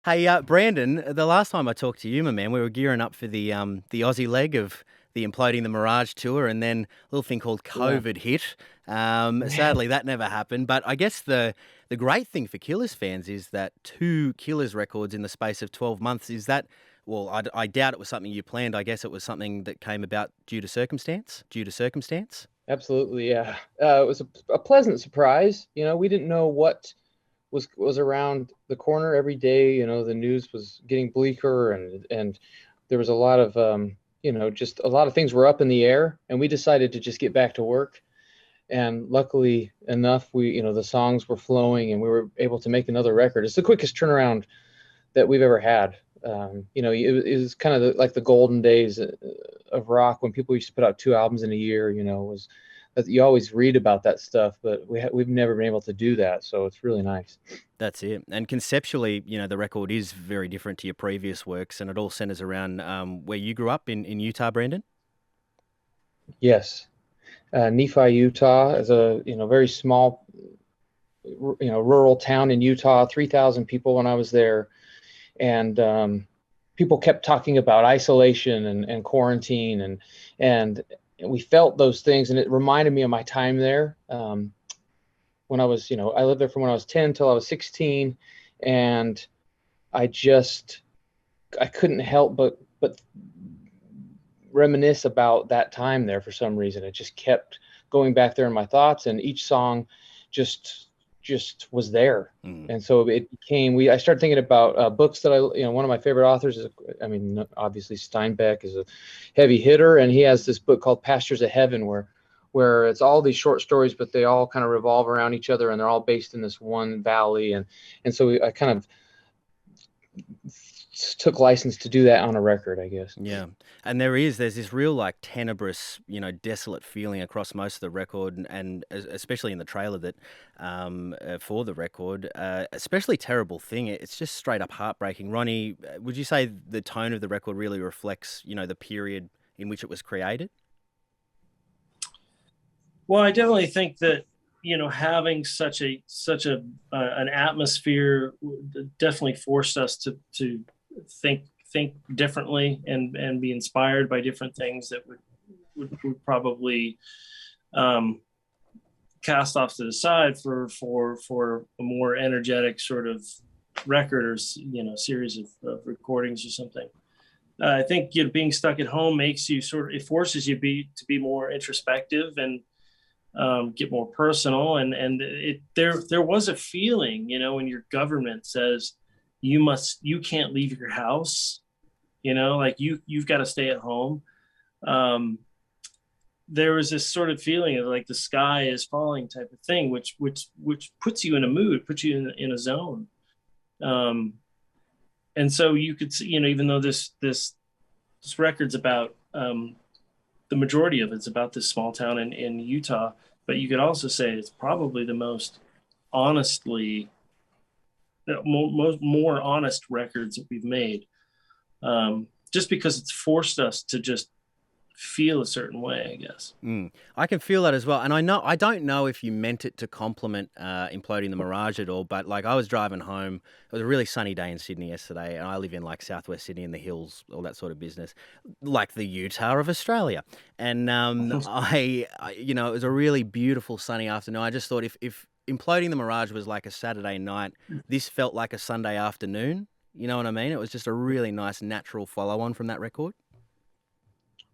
Hey, Brandon, the last time I talked to you, my man, we were gearing up for the Aussie leg of the Imploding the Mirage tour, and then a little thing called Yeah. COVID hit. Yeah. Sadly, that never happened. But I guess the great thing for Killers fans is that two Killers records in the space of 12 months. Is that, well, I doubt it was something you planned. I guess it was something that came about due to circumstance. Due to circumstance. Absolutely. Yeah. It was a pleasant surprise. We didn't know what was around the corner every day. The news was getting bleaker, and there was a lot of just a lot of things were up in the air, and we decided to just get back to work. And luckily enough, the songs were flowing, and we were able to make another record. It's the quickest turnaround that we've ever had. It was kind of like the golden days of rock when people used to put out two albums in a year. Was that you always read about that stuff, but we've never been able to do that, so it's really nice. That's it. And conceptually, the record is very different to your previous works, and it all centers around where you grew up in Utah, Brandon. Yes, Nephi, Utah is a very small rural town in Utah. 3,000 people when I was there, and people kept talking about isolation and quarantine and we felt those things, and it reminded me of my time there. When I was, I lived there from when I was 10 till I was 16, and I just I couldn't help but reminisce about that time there for some reason. It just kept going back there in my thoughts, and each song just just was there. Mm. And so it became we I started thinking about books that one of my favorite authors is, I mean, obviously Steinbeck is a heavy hitter, and he has this book called Pastures of Heaven, where it's all these short stories, but they all kind of revolve around each other, and they're all based in this one valley. And so I kind of took license to do that on a record, I guess. Yeah. And there's this real like tenebrous, desolate feeling across most of the record and especially in the trailer that for the record, especially Terrible Thing. It's just straight up heartbreaking. Ronnie, would you say the tone of the record really reflects, the period in which it was created? Well, I definitely think that having such a an atmosphere definitely forced us to think differently and be inspired by different things that would probably um, cast off to the side for a more energetic sort of record or series of recordings or something. I think being stuck at home makes you it forces you to be more introspective and get more personal, and there was a feeling, when your government says you can't leave your house, like you've got to stay at home. um there was this sort of feeling of like the sky is falling type of thing, which puts you in a mood, puts you in a zone. um and so you could see, even though this record's about, the majority of it's about this small town in Utah, but you could also say it's probably the most honestly, more honest records that we've made, just because it's forced us to just feel a certain way, I guess. Mm. I can feel that as well, and I don't know if you meant it to compliment Imploding the Mirage at all, but like I was driving home. It was a really sunny day in Sydney yesterday, and I live in like southwest Sydney in the hills, all that sort of business, like the Utah of Australia. And it was a really beautiful sunny afternoon. I just thought if Imploding the Mirage was like a Saturday night, this felt like a Sunday afternoon. You know what I mean? It was just a really nice natural follow on from that record.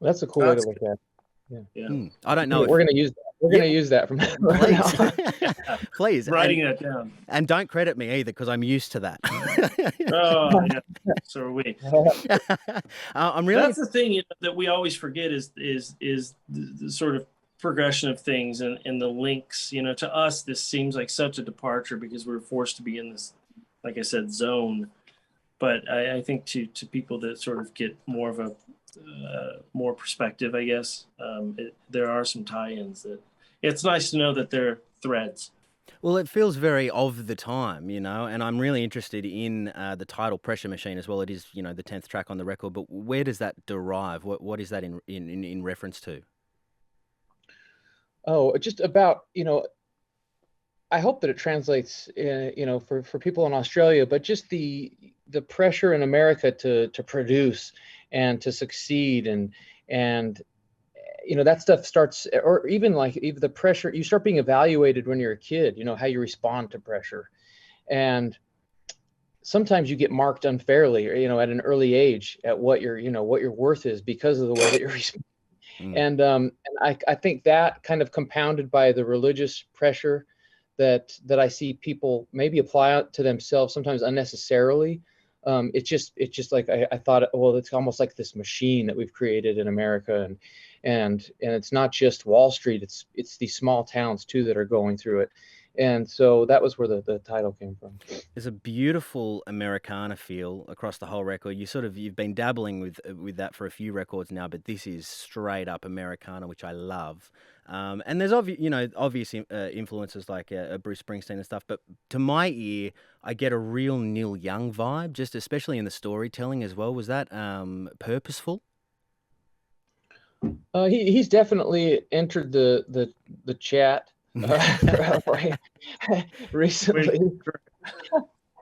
That's a cool way to That's look good. at it. Yeah. Yeah. I don't know We're if gonna use that. We're yeah, gonna use that from please, now on. please, Writing that down. and don't credit me either because I'm used to that. Oh yeah, so are we. I'm really That's the thing, that we always forget is the sort of progression of things and the links. To us, this seems like such a departure because we're forced to be in this, like I said, zone. But I think to people that sort of get more of a more perspective, I guess, there are some tie-ins that it's nice to know that they're threads. well. It feels very of the time, and I'm really interested in the title "Pressure Machine" as well. It is, the 10th track on the record. But where does that derive? What is that in reference to? Oh, just about, I hope that it translates, you know, for people in Australia, but just the pressure in America to produce and to succeed, and you know, that stuff starts, or even like even the pressure, you start being evaluated when you're a kid, you know, how you respond to pressure. And sometimes you get marked unfairly, or, you know, at an early age at what your, you know, what your worth is because of the way that you're responding. Mm. And I think that kind of compounded by the religious pressure that I see people maybe apply out to themselves sometimes unnecessarily. It's just like I thought, well, it's almost like this machine that we've created in America, and it's not just Wall Street, it's these small towns too that are going through it. And so that was where the title came from. There's a beautiful Americana feel across the whole record. You've been dabbling with that for a few records now, but this is straight up Americana, which I love. And there's obvious influences like Bruce Springsteen and stuff. But to my ear, I get a real Neil Young vibe, just especially in the storytelling as well. Was that purposeful? He's definitely entered the chat recently.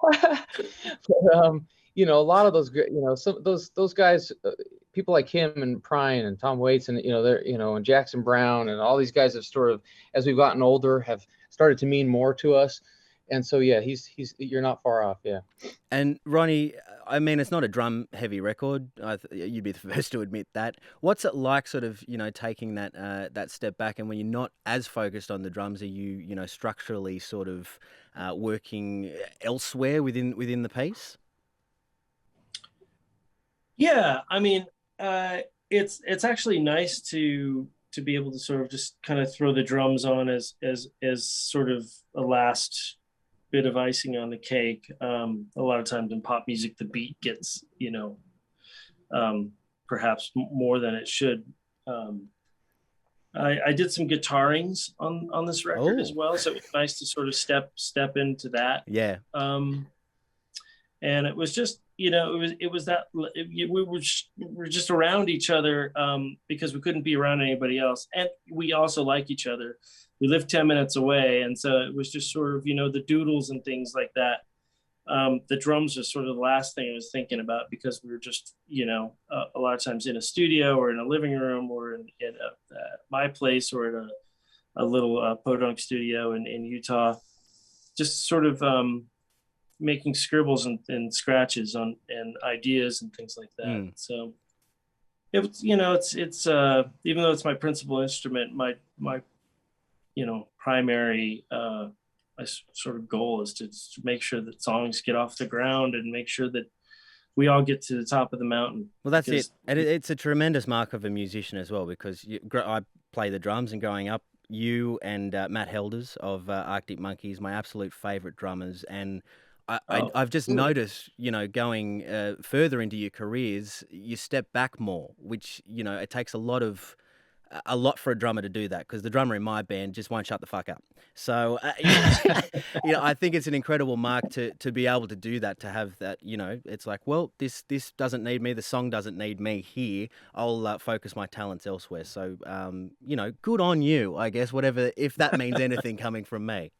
But, you know, a lot of those, you know, some those guys, people like him and Prine and Tom Waits, and you know, they're, you know, and Jackson Brown and all these guys have sort of, as we've gotten older, have started to mean more to us. And so yeah, he's you're not far off. Yeah. And Ronnie, I mean, it's not a drum heavy record. You'd be the first to admit that. What's it like, sort of, you know, taking that step back, and when you're not as focused on the drums, are you, you know, structurally sort of working elsewhere within the piece? Yeah, I mean, it's actually nice to be able to sort of just kind of throw the drums on as sort of a last bit of icing on the cake. A lot of times in pop music, the beat gets, you know, perhaps more than it should. I did some guitarings on this record as well, so it was nice to sort of step into that. Yeah. And it was just, you know, it was that we were just around each other because we couldn't be around anybody else, and we also like each other. We lived 10 minutes away, and so it was just sort of, you know, the doodles and things like that. The drums was sort of the last thing I was thinking about, because we were just, you know, a lot of times in a studio or in a living room or in my place or at a little podunk studio in Utah, just sort of making scribbles and scratches on and ideas and things like that. So it was, you know, it's even though it's my principal instrument, my you know, primary my sort of goal is to make sure that songs get off the ground and make sure that we all get to the top of the mountain. Well, that's it. And it's a tremendous mark of a musician as well, because I play the drums, and growing up, you and Matt Helders of Arctic Monkeys, my absolute favorite drummers. And I've just noticed, you know, going further into your careers, you step back more, which, you know, it takes a lot for a drummer to do that, because the drummer in my band just won't shut the fuck up. So, you know, I think it's an incredible mark to be able to do that, to have that, you know, it's like, well, this doesn't need me. The song doesn't need me here. I'll focus my talents elsewhere. So, you know, good on you, I guess, whatever, if that means anything coming from me.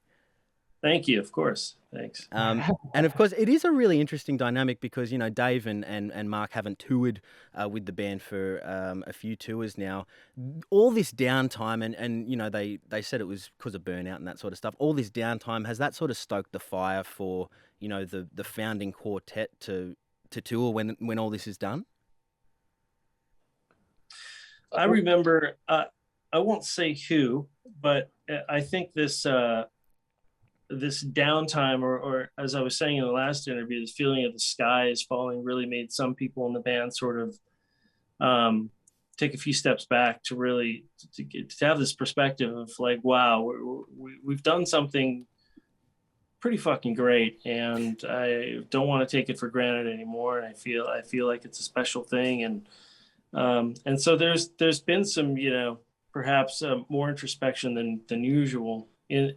Thank you. Of course. Thanks. And of course, it is a really interesting dynamic, because, you know, Dave and Mark haven't toured with the band for a few tours now. All this downtime, and you know, they said it was because of burnout and that sort of stuff. All this downtime, has that sort of stoked the fire for, you know, the founding quartet to tour when all this is done? I remember, I won't say who, but I think this downtime, or as I was saying in the last interview, this feeling of the sky is falling really made some people in the band sort of take a few steps back to really to have this perspective of like, wow, we've done something pretty fucking great, and I don't want to take it for granted anymore. And I feel like it's a special thing, and so there's been some, you know, perhaps more introspection than usual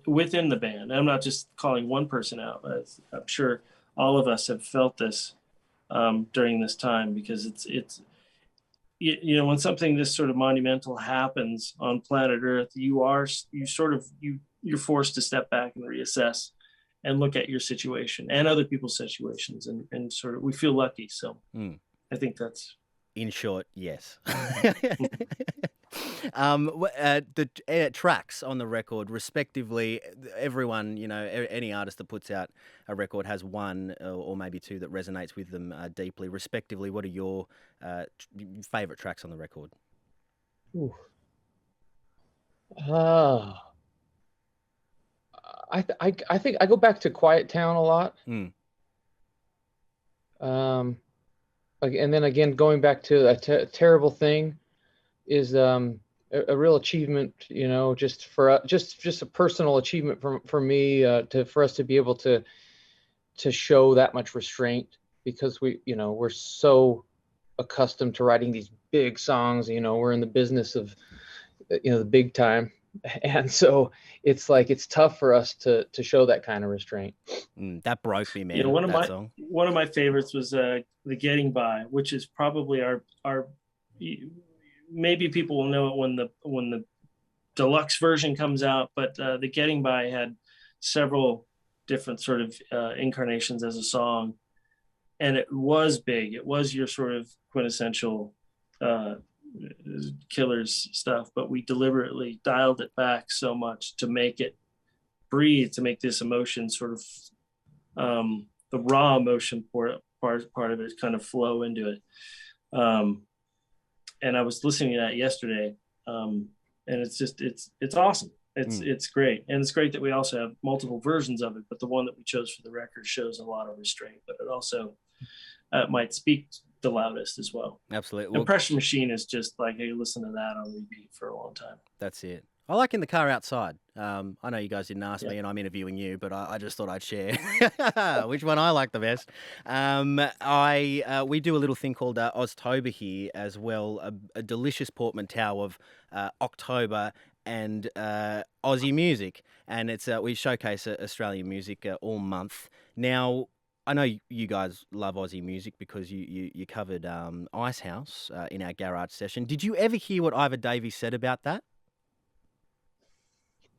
within the band. I'm not just calling one person out. I'm sure all of us have felt this during this time, because it's you know, when something this sort of monumental happens on planet Earth, you you're forced to step back and reassess and look at your situation and other people's situations, and sort of, we feel lucky. So I think that's, in short, yes. The tracks on the record, respectively, everyone, any artist that puts out a record has one or maybe two that resonates with them deeply. Respectively, what are your favorite tracks on the record? Ooh. I think I go back to Quiet Town a lot. And then again, going back to a terrible thing is a real achievement, just a personal achievement for me, for us to be able to show that much restraint, because we're so accustomed to writing these big songs. We're in the business of the big time, and so it's like it's tough for us to show that kind of restraint. That broke me, man. One of my favorites was the Getting By, which is probably our maybe people will know it when the deluxe version comes out, but the Getting By had several different sort of incarnations as a song, and it was big. It was your sort of quintessential Killers stuff, but we deliberately dialed it back so much to make it breathe, to make this emotion sort of the raw emotion part of it kind of flow into it. And I was listening to that yesterday, and it's just it's awesome. It's great, and it's great that we also have multiple versions of it. But the one that we chose for the record shows a lot of restraint, but it also might speak the loudest as well. Absolutely. And Pressure Machine is just like, hey, listen to that on repeat for a long time. That's it. I like In the Car Outside. I know you guys didn't ask me, and I'm interviewing you, but I just thought I'd share which one I like the best. We do a little thing called Oztober here as well, a delicious portmanteau of October and Aussie music, and it's we showcase Australian music all month. Now, I know you guys love Aussie music because you covered Icehouse in our garage session. Did you ever hear what Ivor Davies said about that?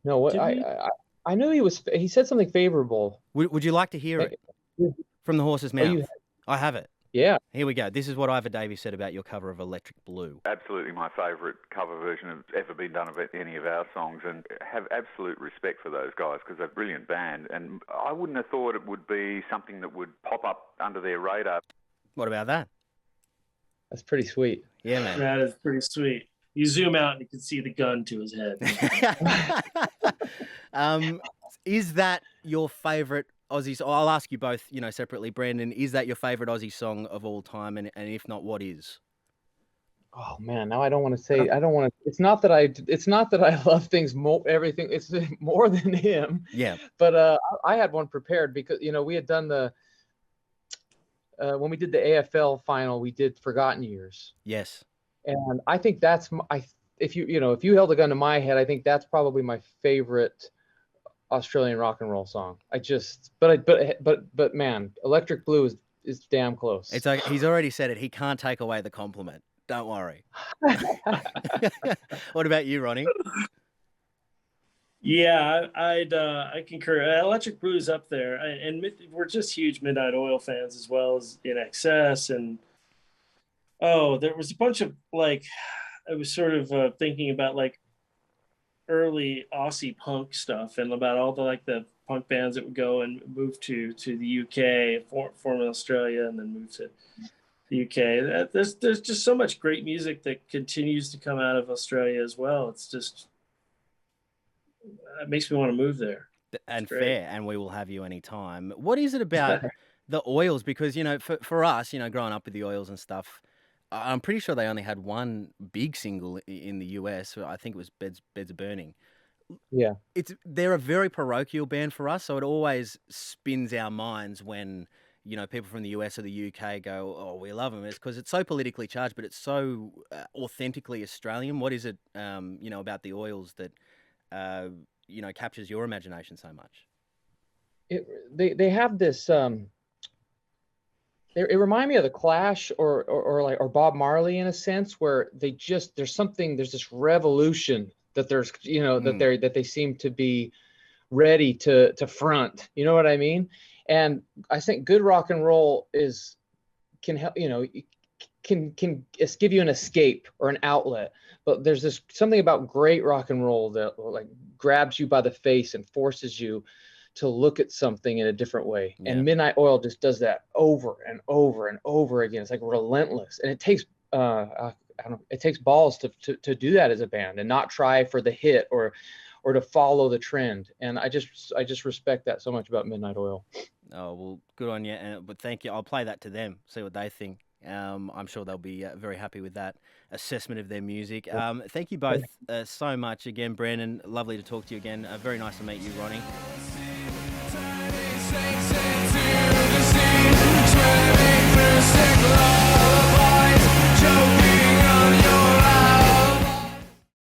No, what I knew he said something favorable. Would you like to hear it from the horse's mouth? I have it. Yeah. Here we go. This is what Ivor Davies said about your cover of Electric Blue. Absolutely my favourite cover version that's ever been done of any of our songs, and have absolute respect for those guys because they're a brilliant band, and I wouldn't have thought it would be something that would pop up under their radar. What about that? That's pretty sweet. Yeah, man. That is pretty sweet. You zoom out and you can see the gun to his head. Is that your favourite Aussie? I'll ask you both, separately. Brandon, is that your favourite Aussie song of all time? And if not, what is? Oh man, now I don't want to say. I don't want to. It's not that I love things everything. It's more than him. Yeah. But I had one prepared because we had done when we did the AFL final, we did Forgotten Years. Yes. And I think that's if you held a gun to my head, I think that's probably my favorite Australian rock and roll song. But man, Electric Blue is damn close. It's like he's already said it. He can't take away the compliment. Don't worry. What about you, Ronnie? Yeah, I concur. Electric Blue is up there, and we're just huge Midnight Oil fans as well as INXS, and there was a bunch of I was sort of thinking about early Aussie punk stuff and about all the punk bands that would go and move to the UK, form in Australia, and then move to the UK. There's just so much great music that continues to come out of Australia as well. It's just, it makes me want to move there. And fair, and we will have you anytime. What is it about the Oils? Because, for us, growing up with the Oils and stuff, I'm pretty sure they only had one big single in the US. I think it was Beds of Burning. Yeah. They're a very parochial band for us, so it always spins our minds when, people from the US or the UK go, oh, we love them. It's because it's so politically charged, but it's so authentically Australian. What is it, about the Oils that, captures your imagination so much? They have this... It reminded me of the Clash or Bob Marley in a sense, where there's this revolution that there's that they seem to be ready to front. You know what I mean? And I think good rock and roll can help, can give you an escape or an outlet. But there's something about great rock and roll that like grabs you by the face and forces you to look at something in a different way. Yeah. And Midnight Oil just does that over and over and over again. It's like relentless, and it takes it takes balls to do that as a band and not try for the hit or to follow the trend. And I just respect that so much about Midnight Oil. Oh, well, good on you. But thank you. I'll play that to them, see what they think. I'm sure they'll be very happy with that assessment of their music. Thank you both so much again, Brandon. Lovely to talk to you again. Very nice to meet you, Ronnie.